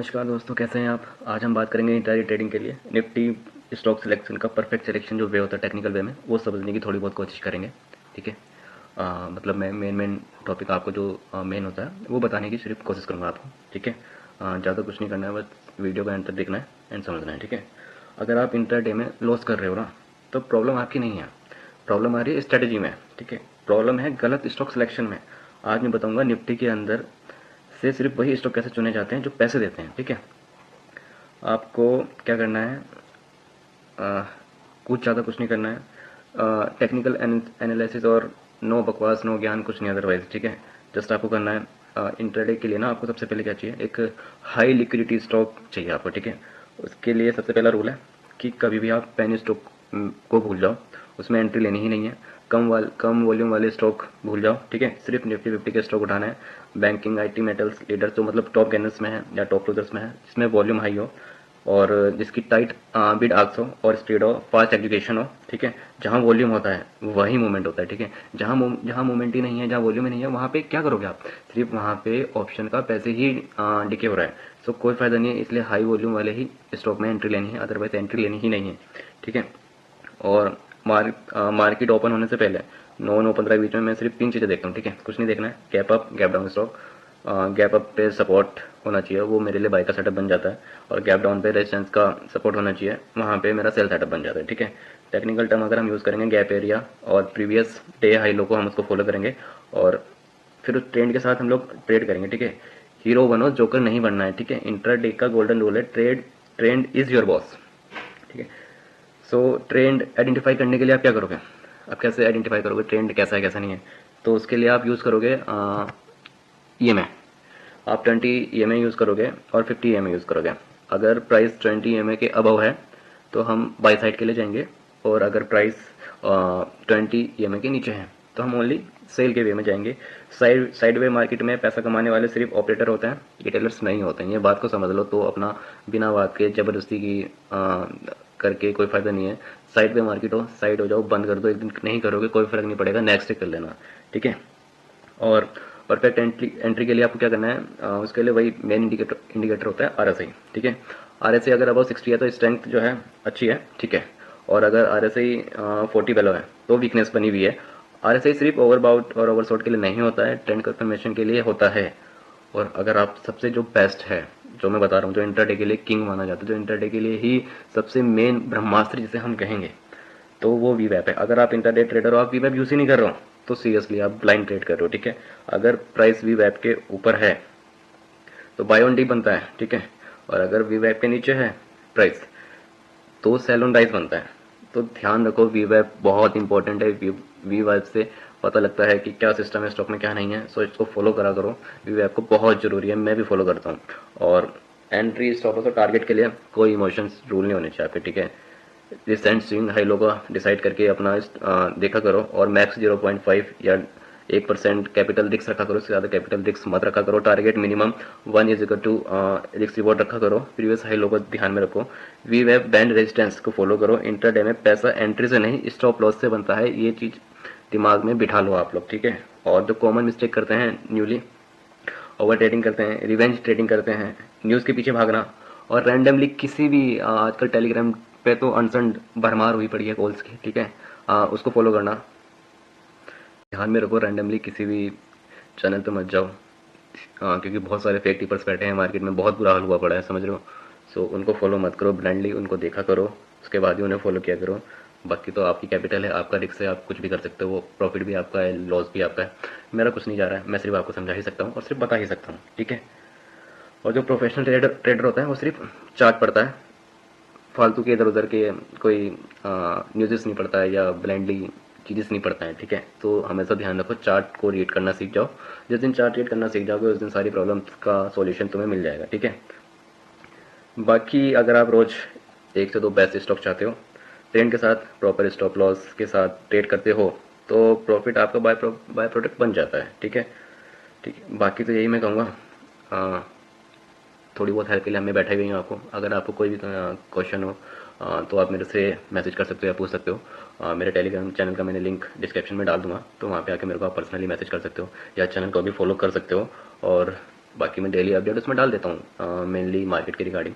नमस्कार दोस्तों, कैसे हैं आप। आज हम बात करेंगे इंट्राडे ट्रेडिंग के लिए निफ्टी स्टॉक सिलेक्शन का परफेक्ट सिलेक्शन जो वे होता है टेक्निकल वे में, वो समझने की थोड़ी बहुत कोशिश करेंगे। ठीक है। मतलब मैं मेन टॉपिक आपको जो मेन होता है वो बताने की सिर्फ कोशिश करूँगा आपको। ठीक है। ज़्यादा कुछ नहीं करना है, बस वीडियो का एंड तक देखना है एंड समझना है। ठीक है। अगर आप इंट्राडे में लॉस कर रहे हो ना, तो प्रॉब्लम आपकी नहीं है, प्रॉब्लम आ रही है स्ट्रेटजी में। ठीक है। प्रॉब्लम है गलत स्टॉक सिलेक्शन में। आज मैं बताऊंगा निफ्टी के अंदर से सिर्फ वही स्टॉक कैसे चुने जाते हैं जो पैसे देते हैं। ठीक है। आपको क्या करना है, आ, कुछ ज़्यादा कुछ नहीं करना है। टेक्निकल एनालिसिस और नो बकवास, नो ज्ञान, कुछ नहीं अदरवाइज। ठीक है। जस्ट आपको करना है इंट्राडे के लिए ना, आपको सबसे पहले क्या चाहिए, एक हाई लिक्विडिटी स्टॉक चाहिए आपको। ठीक है। उसके लिए सबसे पहला रूल है कि कभी भी आप पेनी स्टॉक को भूल जाओ, उसमें एंट्री लेनी ही नहीं है। कम वॉल्यूम वाले स्टॉक भूल जाओ। ठीक है। सिर्फ निफ्टी 50 के स्टॉक उठाना है। बैंकिंग, आईटी, मेटल्स, लीडर्स जो मतलब टॉप गेनर्स में है या टॉप लूजर्स में है, जिसमें वॉल्यूम हाई हो और जिसकी टाइट बिड आस्क हो और स्पीड हो, फास्ट एग्जीक्यूशन हो। ठीक है। जहाँ वॉल्यूम होता है वही मूवमेंट होता है। ठीक है। जहाँ मूवमेंट ही नहीं है, जहाँ वॉल्यूम ही नहीं है, वहाँ पे क्या करोगे आप, सिर्फ वहाँ पे ऑप्शन का पैसे ही डिके हो रहा है। सो कोई फायदा नहीं है, इसलिए हाई वॉल्यूम वाले ही स्टॉक में एंट्री लेनी है, अदरवाइज एंट्री लेनी ही नहीं है। ठीक है। और मार्केट ओपन होने से पहले 9 9 15 के बीच में मैं सिर्फ 3 चीज़ें देखता हूँ। ठीक है। कुछ नहीं देखना है। Gap up, gap down stock. Gap up पे सपोर्ट होना चाहिए, वो मेरे लिए बाई का सेटअप बन जाता है। और गैप डाउन पे रेजिस्टेंस का सपोर्ट होना चाहिए, वहाँ पे मेरा सेल सेटअप बन जाता है। ठीक है। टेक्निकल टर्म अगर हम यूज़ करेंगे, गैप एरिया और प्रीवियस डे हाई लो को हम उसको फॉलो करेंगे और फिर उस ट्रेंड के साथ हम लोग ट्रेड करेंगे। ठीक है। हीरो बनो, जोकर नहीं बनना है। ठीक है। इंट्राडे का गोल्डन रूल है, ट्रेंड इज योर बॉस। ठीक है। सो ट्रेंड आइडेंटिफाई करने के लिए आप क्या करोगे, आप कैसे आइडेंटिफाई करोगे ट्रेंड कैसा है कैसा नहीं है। तो उसके लिए आप यूज़ करोगे EMA। आप 20 EMA यूज़ करोगे और 50 EMA यूज़ करोगे। अगर प्राइस 20 EMA के अबव है तो हम बाई साइड के लिए जाएंगे, और अगर प्राइस 20 EMA के नीचे है तो हम ओनली सेल के वे में जाएंगे। साइड वे मार्केट में पैसा कमाने वाले सिर्फ ऑपरेटर होते हैं, रिटेलर्स नहीं होते हैं। ये बात को समझ लो। तो अपना बिना बात के ज़बरदस्ती की करके कोई फ़ायदा नहीं है। साइड पे मार्केट हो, साइड हो जाओ, बंद कर दो। एक दिन नहीं करोगे कोई फ़र्क नहीं पड़ेगा, नेक्स्ट डे कर लेना। ठीक है। और परफेक्ट एंट्री के लिए आपको क्या करना है, उसके लिए वही मेन इंडिकेटर होता है RSI। ठीक है। RSI अगर अबाउ 60 है तो स्ट्रेंथ जो है अच्छी है। ठीक है। और अगर RSI 40 बेलो है तो वीकनेस बनी हुई है। RSI सिर्फ ओवरबाउट और ओवरसोट के लिए नहीं होता है, ट्रेंड कंफर्मेशन के लिए होता है। और अगर आप सबसे जो बेस्ट है, जो मैं बता रहा हूँ, जो इंट्राडे के लिए किंग माना जाता है, जो इंट्राडे के लिए ही सबसे मेन ब्रह्मास्त्र जिसे हम कहेंगे, तो वो वीवैप है। अगर आप इंट्राडे ट्रेडर हो, आप वीवैप यूज़ ही नहीं कर रहे हो, तो सीरियसली आप ब्लाइंड ट्रेड कर रहे हो। ठीक है। अगर प्राइस वीवैप के ऊपर है तो बाय ऑन डी बनता है। ठीक है। और अगर वीवैप के नीचे है प्राइस तो सेल ऑन राइज बनता है। तो ध्यान रखो, वीवैप बहुत इंपॉर्टेंट है। वीवैप से पता लगता है कि क्या सिस्टम है स्टॉक में, क्या नहीं है। सो इसको फॉलो करा करो, वीवैप को बहुत ज़रूरी है, मैं भी फॉलो करता हूँ। और एंट्री, स्टॉप लॉस और टारगेट के लिए कोई इमोशंस रूल नहीं होने चाहिए आपके। ठीक है। रिसेंट स्विंग हाई लो का डिसाइड करके अपना देखा करो, और मैक्स 0.5 या 1% कैपिटल रिस्क रखा करो, उससे ज़्यादा कैपिटल रिस्क मत रखा करो। Target minimum 1 is equal to risk reward रखा करो। प्रीवियस हाई लो को ध्यान में रखो। वी वेब बैंड रेजिस्टेंस को फॉलो करो। इंटरडे में पैसा एंट्री से नहीं, स्टॉप लॉस से बनता है, ये चीज़ दिमाग में बिठा लो आप लोग। ठीक है। और जो कॉमन मिस्टेक करते हैं न्यूली, ओवर ट्रेडिंग करते हैं, रिवेंज ट्रेडिंग करते हैं, न्यूज़ के पीछे भागना, और रैंडमली किसी भी आजकल टेलीग्राम पे तो अनसंड भरमार हुई पड़ी है कॉल्स की। ठीक है। उसको फॉलो करना ध्यान में रखो। रैंडमली किसी भी चैनल पे मत जाओ, क्योंकि बहुत सारे फेक टिपर्स बैठे हैं मार्केट में, बहुत बुरा हाल हुआ पड़ा है, समझ रहे हो। सो उनको फॉलो मत करो ब्लाइंडली, उनको देखा करो, उसके बाद ही उन्हें फॉलो किया करो। बाकी तो आपकी कैपिटल है, आपका रिस्क है, आप कुछ भी कर सकते हो। वो प्रॉफिट भी आपका है, लॉस भी आपका है। मेरा कुछ नहीं जा रहा है, मैं सिर्फ आपको समझा ही सकता हूँ और सिर्फ बता ही सकता हूँ। ठीक है। और जो प्रोफेशनल ट्रेडर होता है वो सिर्फ चार्ट पढ़ता है, फालतू के इधर उधर के कोई न्यूज़ नहीं पढ़ता है या ब्लाइंडली चीज़ें नहीं पढ़ता है। ठीक है। तो हमेशा ध्यान रखो, चार्ट को रीड करना सीख जाओ। जिस दिन चार्ट रीड करना सीख जाओगे उस दिन सारी प्रॉब्लम्स का सॉल्यूशन तुम्हें मिल जाएगा। ठीक है। बाकी अगर आप रोज़ 1 से 2 बेस्ट स्टॉक चाहते हो, ट्रेंड के साथ प्रॉपर स्टॉप लॉस के साथ ट्रेड करते हो, तो प्रॉफिट आपका बाय प्रोडक्ट बन जाता है। ठीक है। ठीक है। बाकी तो यही मैं कहूँगा, थोड़ी बहुत हेल्प के लिए हमें बैठे हुए हैं आपको। अगर आपको कोई भी क्वेश्चन हो तो आप मेरे से मैसेज कर सकते हो या पूछ सकते हो। मेरे टेलीग्राम चैनल का मैंने लिंक डिस्क्रिप्शन में डाल दूंगा, तो वहाँ पे आके मेरे को आप पर्सनली मैसेज कर सकते हो या चैनल को भी फॉलो कर सकते हो। और बाकी मैं डेली अपडेट उसमें डाल देता हूँ, मेनली मार्केट के रिगार्डिंग।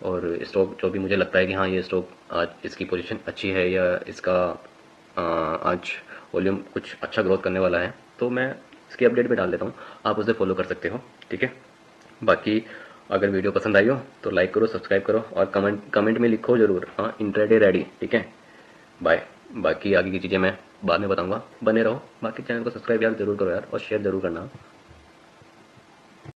और स्टॉक जो भी मुझे लगता है कि हाँ ये स्टॉक आज इसकी पोजीशन अच्छी है या इसका आज वॉल्यूम कुछ अच्छा ग्रोथ करने वाला है, तो मैं इसकी अपडेट भी डाल देता हूँ, आप उसे फॉलो कर सकते हो। ठीक है, बाकी अगर वीडियो पसंद आई हो तो लाइक करो, सब्सक्राइब करो और कमेंट में लिखो ज़रूर, हाँ इंट्राडे रेडी। ठीक है, बाय। बाकी आगे की चीज़ें मैं बाद में बताऊंगा, बने रहो। बाकी चैनल को सब्सक्राइब यार ज़रूर करो यार, और शेयर ज़रूर करना।